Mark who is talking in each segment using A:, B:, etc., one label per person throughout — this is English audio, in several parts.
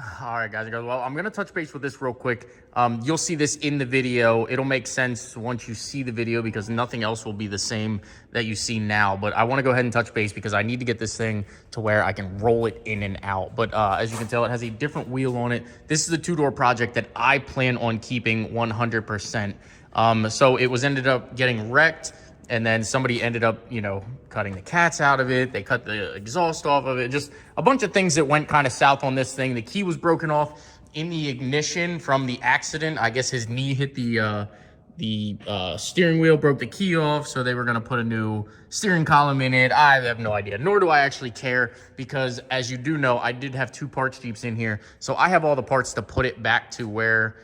A: All right, guys and girls. Well, I'm going to touch base with this real quick. You'll see this in the video. It'll make sense once you see the video because nothing else will be the same that you see now. But I want to go ahead and touch base because I need to get this thing to where I can roll it in and out. But as you can tell, it has a different wheel on it. This is a two-door project that I plan on keeping 100%. So it was ended up getting wrecked. And then somebody ended up, cutting the cats out of it. They cut the exhaust off of it. Just a bunch of things that went kind of south on this thing. The key was broken off in the ignition from the accident. I guess his knee hit the steering wheel, broke the key off. So they were going to put a new steering column in it. I have no idea, nor do I actually care because as you do know, I did have two parts Jeeps in here. So I have all the parts to put it back to where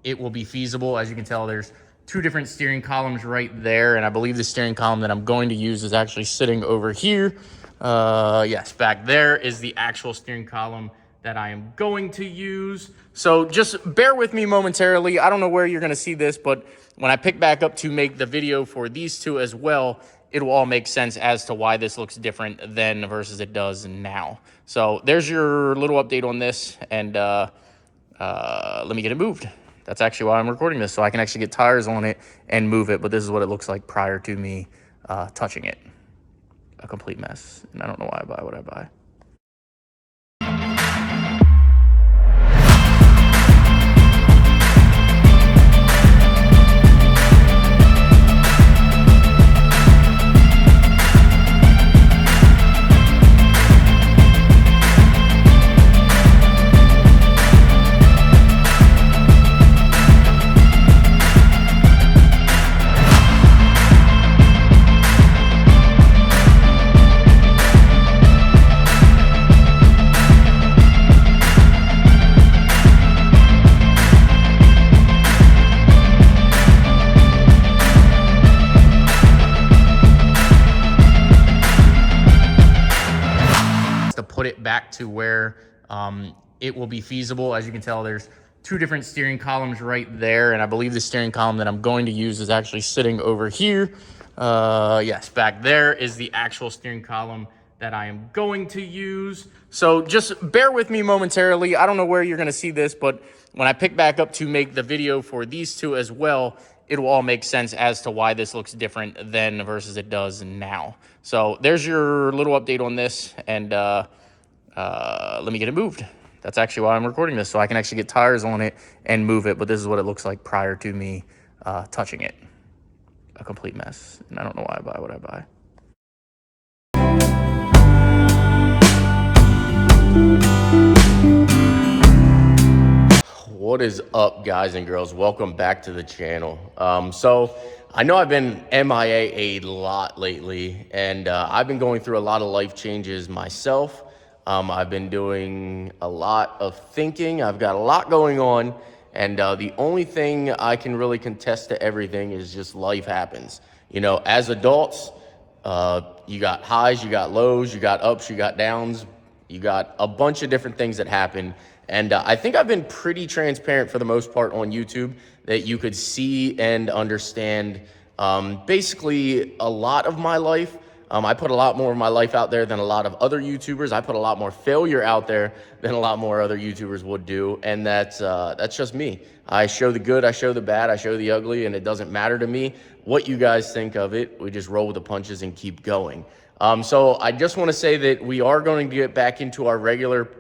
A: it will be feasible. As you can tell, there's two different steering columns right there, and I believe the steering column that I'm going to use is actually sitting over here. Yes, back there is the actual steering column that I am going to use. So just bear with me momentarily. I don't know where you're going to see this, but when I pick back up to make the video for these two as well, it will all make sense as to why this looks different then versus it does now. So there's your little update on this, and let me get it moved. That's actually why I'm recording this, so I can actually get tires on it and move it. But this is what it looks like prior to me touching it. A complete mess. And I don't know why I buy what I buy. Put it back to where it will be feasible. As you can tell, there's two different steering columns right there, and I believe the steering column that I'm going to use is actually sitting over here. Yes, back there is the actual steering column that I am going to use. So just bear with me momentarily. I don't know where you're going to see this, but when I pick back up to make the video for these two as well, it will all make sense as to why this looks different then versus it does now. So there's your little update on this, and let me get it moved. That's actually why I'm recording this, so I can actually get tires on it and move it. But this is what it looks like prior to me touching it. A complete mess. And I don't know why I buy what I buy. What is up, guys and girls? Welcome back to the channel. So I know I've been MIA a lot lately, and I've been going through a lot of life changes myself. I've been doing a lot of thinking. I've got a lot going on, and the only thing I can really contest to everything is just life happens. As adults, you got highs, you got lows, you got ups, you got downs, you got a bunch of different things that happen. And I think I've been pretty transparent for the most part on YouTube that you could see and understand basically a lot of my life. I put a lot more of my life out there than a lot of other YouTubers. I put a lot more failure out there than a lot more other YouTubers would do. And that's just me. I show the good, I show the bad, I show the ugly, and it doesn't matter to me what you guys think of it. We just roll with the punches and keep going. So I just want to say that we are going to get back into our regular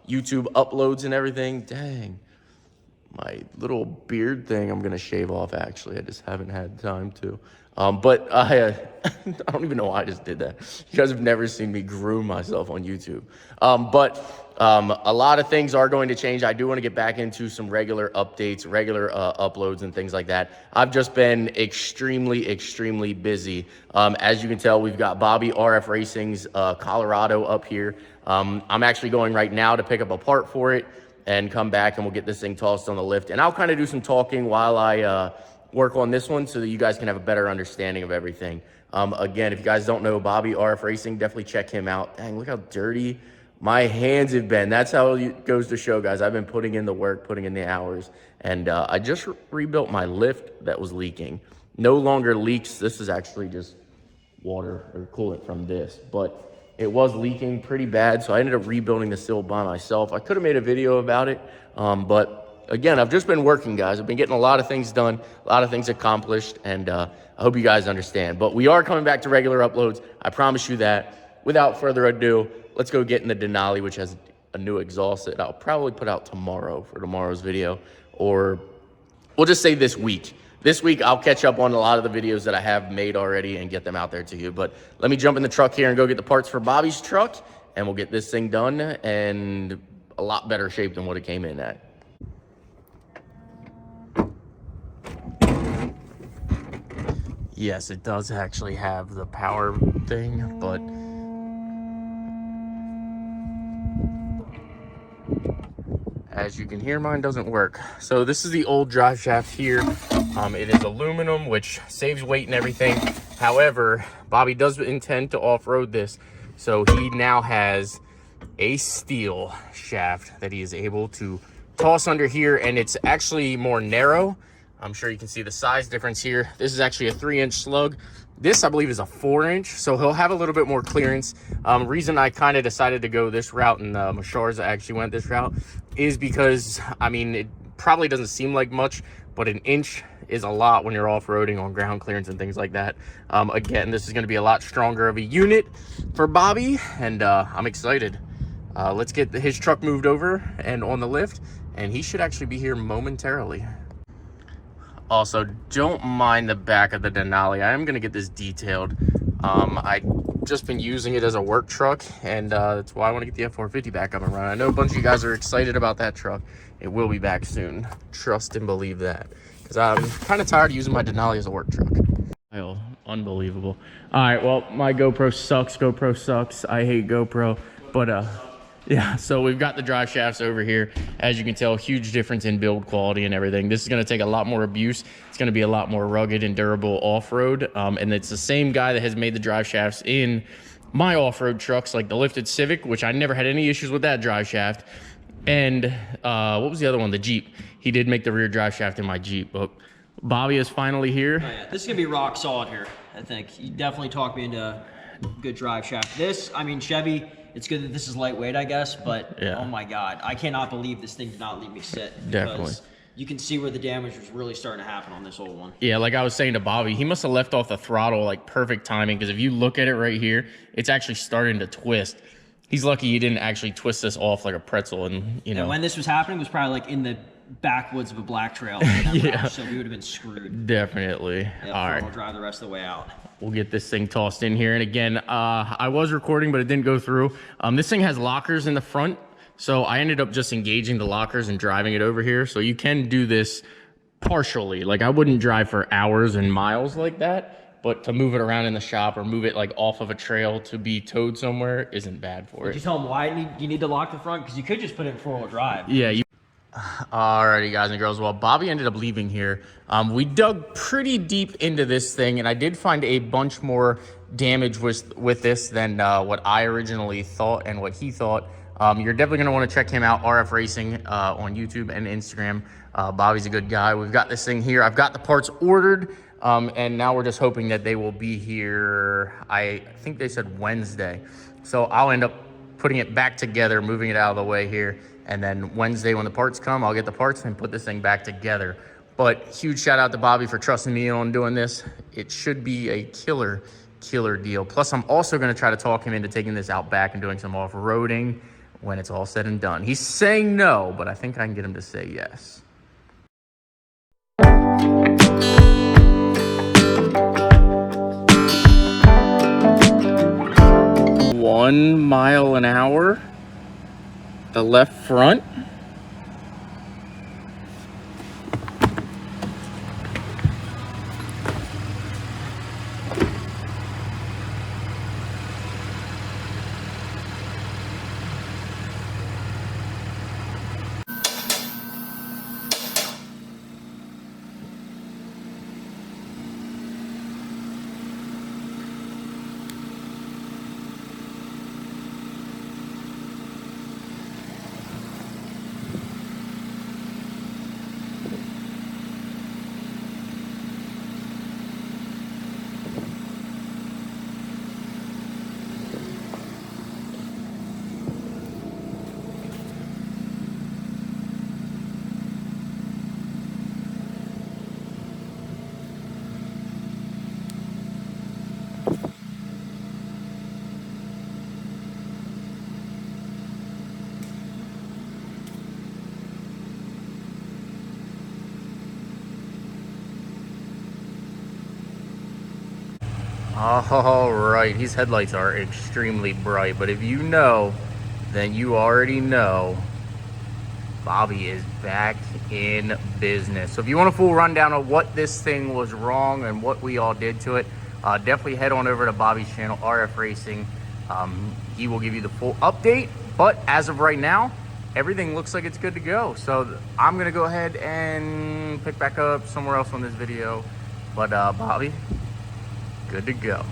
A: YouTube uploads and everything. Dang, my little beard thing I'm going to shave off, actually. I just haven't had time to. But I don't even know why I just did that. You guys have never seen me groom myself on YouTube. But a lot of things are going to change. I do want to get back into some regular updates, regular uploads and things like that. I've just been extremely, extremely busy. As you can tell, we've got Bobby RF Racing's Colorado up here. I'm actually going right now to pick up a part for it and come back, and we'll get this thing tossed on the lift. And I'll kind of do some talking while I work on this one so that you guys can have a better understanding of everything. Again, if you guys don't know Bobby RF Racing, definitely check him out. Dang, look how dirty my hands have been. That's how it goes to show, guys. I've been putting in the work, putting in the hours, and I just rebuilt my lift that was leaking. No longer leaks. This is actually just water or coolant from this, but it was leaking pretty bad, so I ended up rebuilding the seal by myself. I could have made a video about it, but again, I've just been working, guys. I've been getting a lot of things done, a lot of things accomplished, and I hope you guys understand. But we are coming back to regular uploads. I promise you that. Without further ado, let's go get in the Denali, which has a new exhaust that I'll probably put out tomorrow for tomorrow's video, or we'll just say this week. This week, I'll catch up on a lot of the videos that I have made already and get them out there to you. But let me jump in the truck here and go get the parts for Bobby's truck, and we'll get this thing done and a lot better shape than what it came in at. Yes, it does actually have the power thing, but as you can hear, mine doesn't work. So this is the old drive shaft here. It is aluminum, which saves weight and everything. However, Bobby does intend to off-road this. So he now has a steel shaft that he is able to toss under here, and it's actually more narrow. I'm sure you can see the size difference here. This is actually a 3-inch slug. This, I believe, is a 4-inch, so he'll have a little bit more clearance. Reason I kind of decided to go this route, and Mashar's actually went this route, is because, I mean, it probably doesn't seem like much, but an inch is a lot when you're off-roading on ground clearance and things like that. Again, this is going to be a lot stronger of a unit for Bobby, and I'm excited. Let's get his truck moved over and on the lift, and he should actually be here momentarily. Also, don't mind the back of the Denali. I am going to get this detailed. I've just been using it as a work truck, and that's why I want to get the F450 back up and running. I know a bunch of you guys are excited about that truck. It will be back soon. Trust and believe that. Because I'm kind of tired of using my Denali as a work truck. Oh, unbelievable. All right, well, my GoPro sucks. GoPro sucks. I hate GoPro. But, yeah, so we've got the drive shafts over here. As you can tell, huge difference in build quality and everything. This is going to take a lot more abuse. It's going to be a lot more rugged and durable off-road. And it's the same guy that has made the drive shafts in my off-road trucks, like the lifted Civic, which I never had any issues with that drive shaft. And what was the other one? The Jeep. He did make the rear drive shaft in my Jeep. But Bobby is finally here. Oh, yeah.
B: This is going to be rock solid here, I think. You definitely talked me into a good drive shaft. This, I mean, Chevy... It's good that this is lightweight, I guess, but yeah. Oh my God, I cannot believe this thing did not leave me sit.
A: Definitely.
B: You can see where the damage was really starting to happen on this old one.
A: Yeah, like I was saying to Bobby, he must have left off the throttle like perfect timing, because if you look at it right here, it's actually starting to twist. He's lucky he didn't actually twist this off like a pretzel, and you know.
B: And when this was happening, it was probably like in the backwoods of a black trail.
A: Yeah.
B: Route, so we would have been screwed.
A: Definitely.
B: Yep,
A: all right.
B: We'll drive the rest of the way out.
A: We'll get this thing tossed in here. And again, I was recording, but it didn't go through. This thing has lockers in the front, so I ended up just engaging the lockers and driving it over here. So you can do this partially. Like, I wouldn't drive for hours and miles like that, but to move it around in the shop or move it like off of a trail to be towed somewhere isn't bad for it.
B: Did you tell them why you need to lock the front? Because you could just put it in 4-wheel drive.
A: Yeah. Alrighty, guys and girls. Well, Bobby ended up leaving here. We dug pretty deep into this thing, and I did find a bunch more damage with this than what I originally thought and what he thought. You're definitely going to want to check him out, RF Racing, on YouTube and Instagram. Bobby's a good guy. We've got this thing here. I've got the parts ordered, and now we're just hoping that they will be here. I think they said Wednesday. So I'll end up putting it back together, moving it out of the way here. And then Wednesday when the parts come, I'll get the parts and put this thing back together. But huge shout out to Bobby for trusting me on doing this. It should be a killer deal. Plus, I'm also going to try to talk him into taking this out back and doing some off-roading when it's all said and done. He's saying no, but I think I can get him to say yes. 1 mile an hour. The left front. All right, these headlights are extremely bright, but if you know, then you already know Bobby is back in business. So if you want a full rundown of what this thing was wrong and what we all did to it, definitely head on over to Bobby's channel, RF Racing. He will give you the full update, but as of right now, everything looks like it's good to go. So I'm gonna go ahead and pick back up somewhere else on this video. But Bobby, good to go.